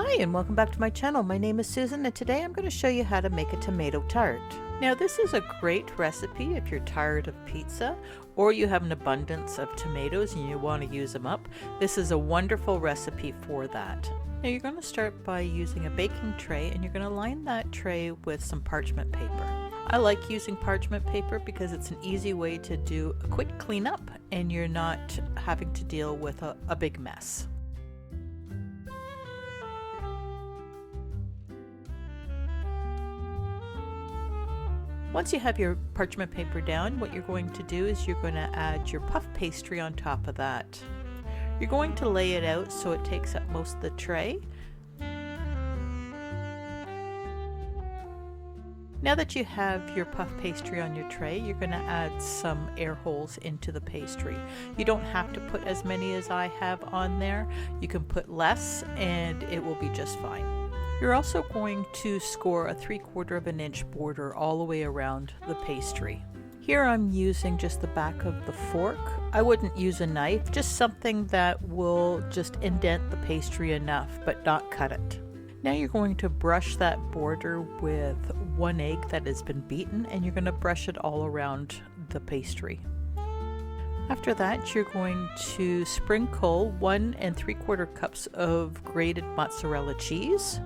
Hi and welcome back to my channel. My name is Susan and today I'm going to show you how to make a tomato tart. Now this is a great recipe if you're tired of pizza or you have an abundance of tomatoes and you want to use them up. This is a wonderful recipe for that. Now you're going to start by using a baking tray and you're going to line that tray with some parchment paper. I like using parchment paper because it's an easy way to do a quick cleanup and you're not having to deal with a big mess. Once you have your parchment paper down, what you're going to do is you're going to add your puff pastry on top of that. You're going to lay it out so it takes up most of the tray. Now that you have your puff pastry on your tray, you're going to add some air holes into the pastry. You don't have to put as many as I have on there. You can put less and it will be just fine. You're also going to score a 3/4 inch border all the way around the pastry. Here I'm using just the back of the fork. I wouldn't use a knife, just something that will just indent the pastry enough but not cut it. Now you're going to brush that border with 1 egg that has been beaten and you're going to brush it all around the pastry. After that, you're going to sprinkle 1 3/4 cups of grated mozzarella cheese.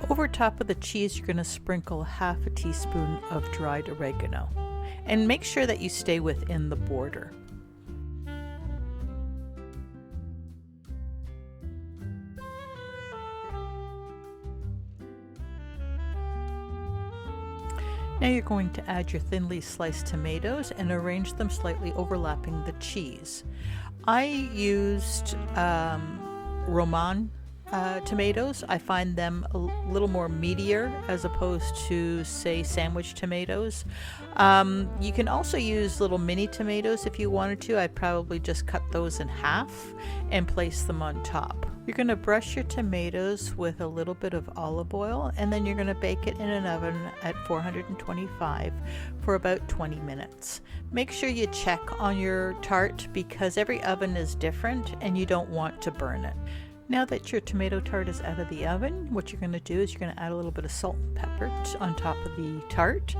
Over top of the cheese, you're going to sprinkle 1/2 teaspoon of dried oregano. And make sure that you stay within the border. Now you're going to add your thinly sliced tomatoes and arrange them slightly overlapping the cheese. I used Roman tomatoes. I find them a little more meatier as opposed to, say, sandwich tomatoes. You can also use little mini tomatoes if you wanted to. I'd probably just cut those in half and place them on top. You're going to brush your tomatoes with a little bit of olive oil and then you're going to bake it in an oven at 425 for about 20 minutes. Make sure you check on your tart because every oven is different and you don't want to burn it. Now that your tomato tart is out of the oven, what you're going to do is you're going to add a little bit of salt and pepper on top of the tart,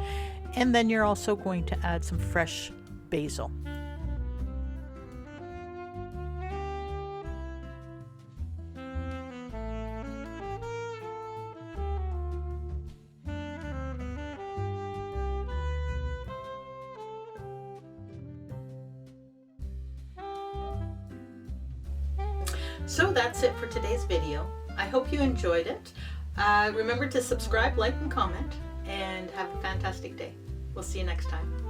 and then you're also going to add some fresh basil. So that's it for today's video. I hope you enjoyed it. Remember to subscribe, like, and comment, and have a fantastic day. We'll see you next time.